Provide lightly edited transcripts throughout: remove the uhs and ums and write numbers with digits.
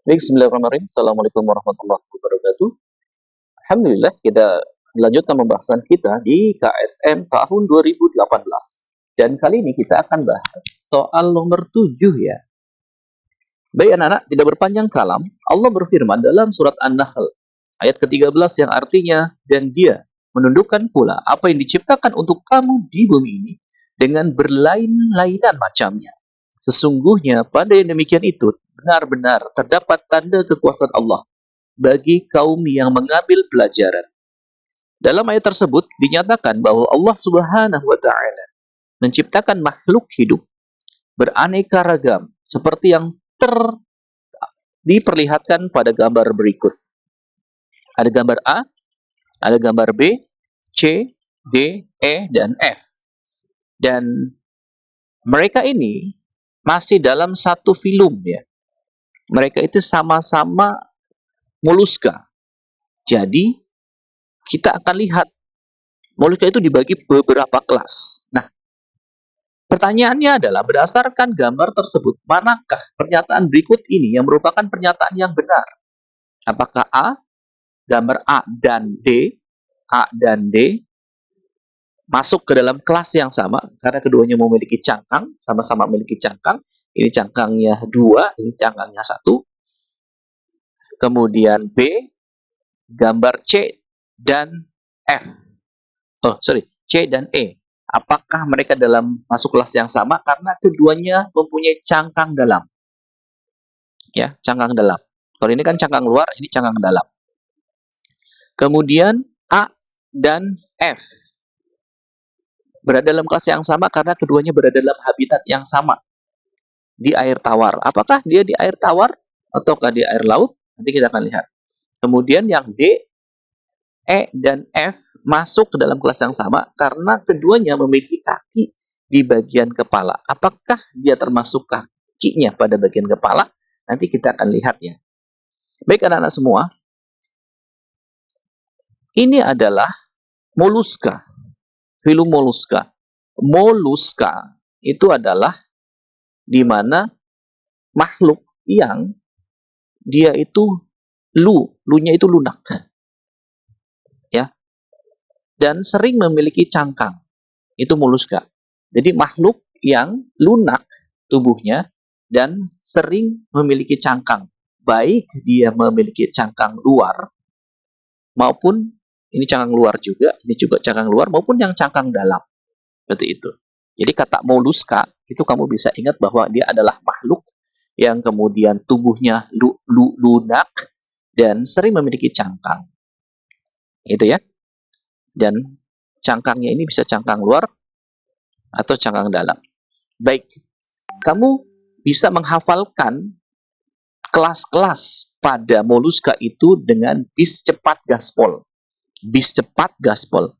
Baik, bismillahirrahmanirrahim. Assalamualaikum warahmatullahi wabarakatuh. Alhamdulillah, kita melanjutkan pembahasan kita di KSM tahun 2018. Dan kali ini kita akan bahas soal nomor 7 ya. Baik anak-anak, tidak berpanjang kalam, Allah berfirman dalam surat An-Nahl ayat ke-13 yang artinya, dan dia menundukkan pula apa yang diciptakan untuk kamu di bumi ini dengan berlain-lainan macamnya. Sesungguhnya pada yang demikian itu benar-benar terdapat tanda kekuasaan Allah bagi kaum yang mengambil pelajaran. Dalam ayat tersebut dinyatakan bahwa Allah Subhanahu wa taala menciptakan makhluk hidup beraneka ragam seperti yang diperlihatkan pada gambar berikut. Ada gambar A, ada gambar B, C, D, E, dan F. Dan mereka ini masih dalam satu film ya. Mereka itu sama-sama moluska. Jadi kita akan lihat moluska itu dibagi beberapa kelas. Nah, pertanyaannya adalah berdasarkan gambar tersebut, manakah pernyataan berikut ini yang merupakan pernyataan yang benar? Apakah A, gambar A dan D masuk ke dalam kelas yang sama karena keduanya memiliki cangkang, sama-sama memiliki cangkang. Ini cangkangnya 2, ini cangkangnya 1. Kemudian B, gambar C dan F. C dan E. Apakah mereka masuk kelas yang sama karena keduanya mempunyai cangkang dalam? Ya, cangkang dalam. Kalau ini kan cangkang luar, ini cangkang dalam. Kemudian A dan F berada dalam kelas yang sama karena keduanya berada dalam habitat yang sama di air tawar. Apakah dia di air tawar ataukah di air laut? Nanti kita akan lihat. Kemudian yang D, E, dan F masuk ke dalam kelas yang sama karena keduanya memiliki kaki di bagian kepala. Apakah dia termasuk kakinya pada bagian kepala? Nanti kita akan lihat ya. Baik anak-anak semua, ini adalah moluska, filum moluska. Moluska itu adalah di mana makhluk yang dia itu lunya itu lunak. Ya. Dan sering memiliki cangkang. Itu moluska. Jadi makhluk yang lunak tubuhnya dan sering memiliki cangkang. Baik dia memiliki cangkang luar maupun ini cangkang luar juga, ini juga cangkang luar maupun yang cangkang dalam. Seperti itu. Jadi kata moluska itu kamu bisa ingat bahwa dia adalah makhluk yang kemudian tubuhnya lunak dan sering memiliki cangkang. Itu ya. Dan cangkangnya ini bisa cangkang luar atau cangkang dalam. Baik. Kamu bisa menghafalkan kelas-kelas pada moluska itu dengan bis cepat gaspol. Bis cepat gaspol.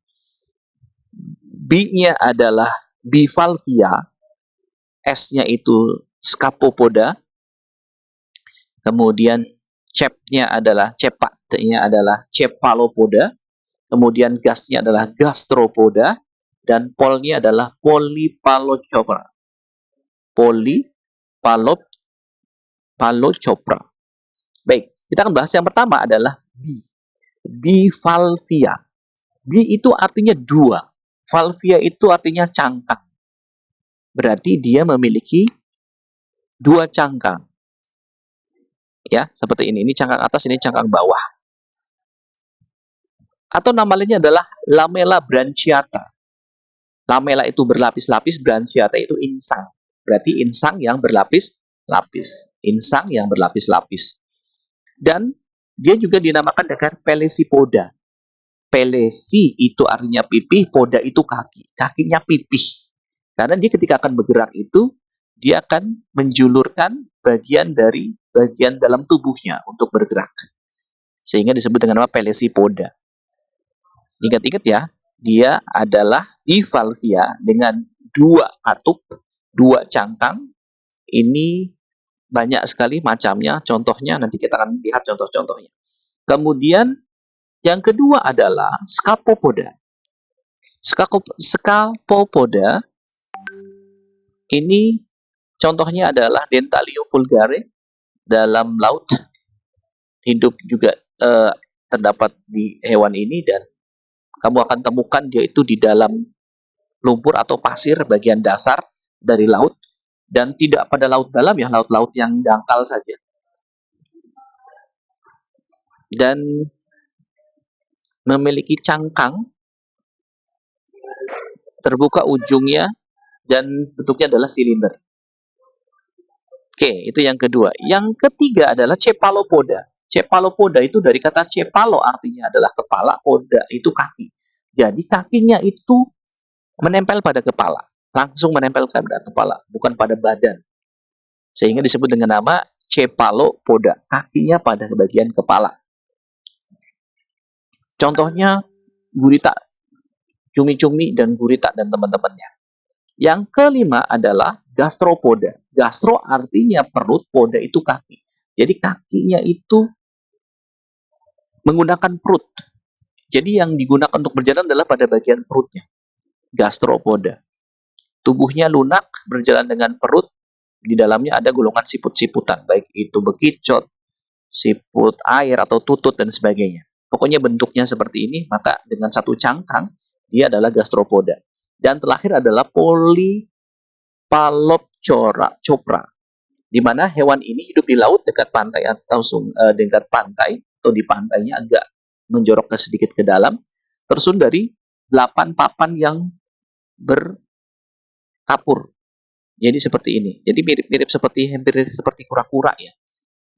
B-nya adalah bivalvia, S-nya itu scapopoda, kemudian cepatnya adalah cephalopoda, kemudian gasnya adalah gastropoda, dan polnya adalah polypalochopra. Polypalochopra. Baik, kita akan bahas yang pertama adalah B. Bivalvia. B itu artinya 2. Valvia itu artinya cangkang. Berarti dia memiliki 2 cangkang. Ya, seperti ini. Ini cangkang atas, ini cangkang bawah. Atau nama lainnya adalah lamella branchiata. Lamella itu berlapis-lapis, branchiata itu insang. Berarti insang yang berlapis-lapis. Insang yang berlapis-lapis. Dan dia juga dinamakan dengan pelesipoda. Pelesi itu artinya pipih, poda itu kaki. Kakinya pipih. Karena dia ketika akan bergerak itu, dia akan menjulurkan bagian dalam tubuhnya untuk bergerak. Sehingga disebut dengan nama pelesipoda. Ingat-ingat ya, dia adalah bivalvia dengan 2 katup, 2 cangkang. Ini banyak sekali macamnya, contohnya nanti kita akan lihat contoh-contohnya. Kemudian yang kedua adalah scapopoda. Scapopoda ini contohnya adalah Dentalium vulgare dalam laut hidup juga terdapat di hewan ini, dan kamu akan temukan dia itu di dalam lumpur atau pasir bagian dasar dari laut, dan tidak pada laut dalam ya, laut-laut yang dangkal saja. Dan memiliki cangkang terbuka ujungnya dan bentuknya adalah silinder. Oke, itu yang kedua. Yang ketiga adalah cephalopoda. Cephalopoda itu dari kata cephalo, artinya adalah kepala, poda itu kaki. Jadi kakinya itu menempel pada kepala, langsung menempel pada kepala, bukan pada badan. Sehingga disebut dengan nama cephalopoda, kakinya pada bagian kepala. Contohnya gurita, cumi-cumi dan gurita dan teman-temannya. Yang kelima adalah gastropoda. Gastro artinya perut, poda itu kaki. Jadi kakinya itu menggunakan perut. Jadi yang digunakan untuk berjalan adalah pada bagian perutnya. Gastropoda. Tubuhnya lunak, berjalan dengan perut. Di dalamnya ada golongan siput-siputan, baik itu bekicot, siput air atau tutut dan sebagainya. Pokoknya bentuknya seperti ini, maka dengan satu cangkang dia adalah gastropoda. Dan terakhir adalah Polypalopcora, di mana hewan ini hidup di laut dekat pantai atau dekat pantai atau di pantainya agak menjorok sedikit ke dalam, tersusun dari 8 papan yang berkapur. Jadi seperti ini. Jadi mirip-mirip hampir seperti kura-kura ya.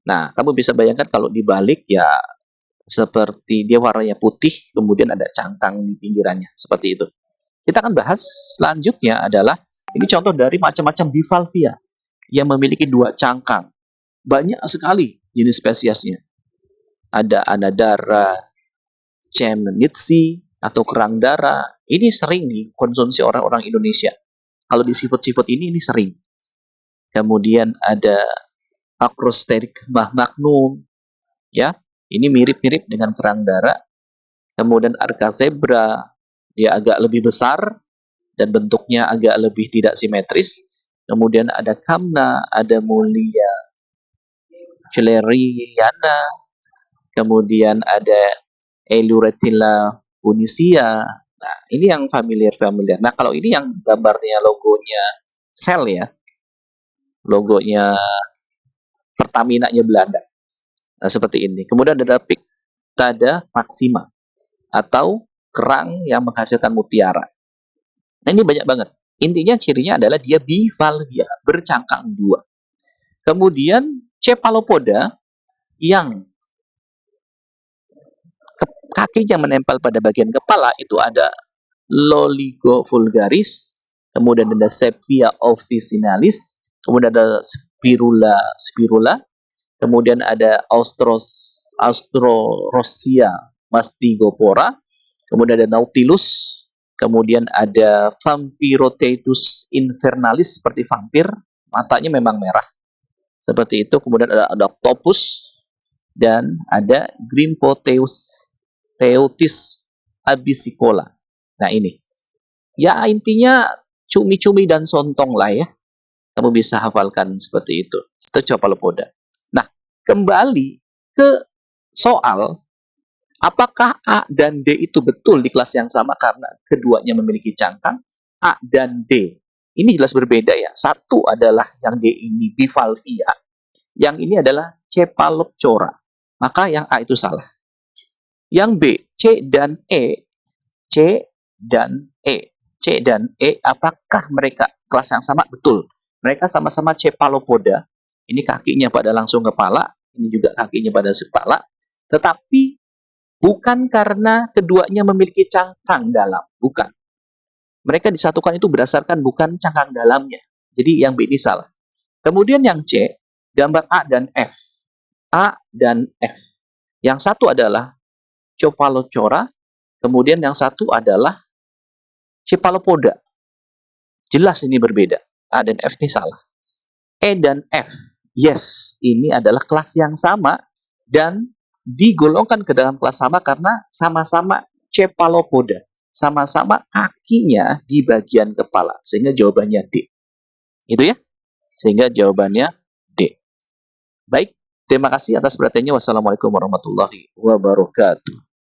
Nah, kamu bisa bayangkan kalau dibalik ya seperti dia warnanya putih, kemudian ada cangkang di pinggirannya, seperti itu. Kita akan bahas selanjutnya adalah, ini contoh dari macam-macam bivalvia yang memiliki 2 cangkang. Banyak sekali jenis spesiesnya. Ada anadara, cemnitsi, atau kerang darah. Ini sering dikonsumsi orang-orang Indonesia. Kalau di sifat-sifat ini sering. Kemudian ada Acrosterik magnum, ya, ini mirip-mirip dengan kerang darah. Kemudian Arcazebra, dia agak lebih besar dan bentuknya agak lebih tidak simetris. Kemudian ada Kamna, ada Mulia Celeriana, kemudian ada Eluretilla punisia. Nah, ini yang familiar. Nah, kalau ini yang gambarnya logonya Shell ya, logonya Pertamina-nya Belanda. Nah, seperti ini. Kemudian ada Pictada maxima atau kerang yang menghasilkan mutiara. Nah, ini banyak banget. Intinya cirinya adalah dia bivalvia, bercangkang 2. Kemudian cephalopoda yang kakinya menempel pada bagian kepala itu ada Loligo vulgaris, kemudian ada Sepia officinalis, kemudian ada Spirula, kemudian ada Austrorossia mastigopora, kemudian ada Nautilus, kemudian ada Vampirothetus invernalis seperti vampir, matanya memang merah seperti itu. Kemudian ada octopus dan ada Grimpotheus Theotis abisicola. Nah, ini ya intinya cumi-cumi dan sontong lah ya, kamu bisa hafalkan seperti itu. Itu cephalopoda. Nah, kembali ke soal apakah A dan D itu betul di kelas yang sama karena keduanya memiliki cangkang. A dan D ini jelas berbeda ya. Satu adalah yang D ini bivalvia, yang ini adalah Cephalopcora. Maka yang A itu salah. Yang B, C dan E, apakah mereka kelas yang sama? Betul. Mereka sama-sama Cephalopoda. Ini kakinya pada langsung kepala, ini juga kakinya pada kepala. Tetapi bukan karena keduanya memiliki cangkang dalam, bukan. Mereka disatukan itu berdasarkan bukan cangkang dalamnya. Jadi yang B ini salah. Kemudian yang C, gambar A dan F. A dan F. Yang satu adalah Cephalopcora, kemudian yang satu adalah Cephalopoda. Jelas ini berbeda. A dan F ini salah. E dan F, yes, ini adalah kelas yang sama dan digolongkan ke dalam kelas sama karena sama-sama Cephalopoda. Sama-sama kakinya di bagian kepala. Sehingga jawabannya D. Itu ya. Sehingga jawabannya D. Baik, Terima kasih atas perhatiannya. Wassalamualaikum warahmatullahi wabarakatuh.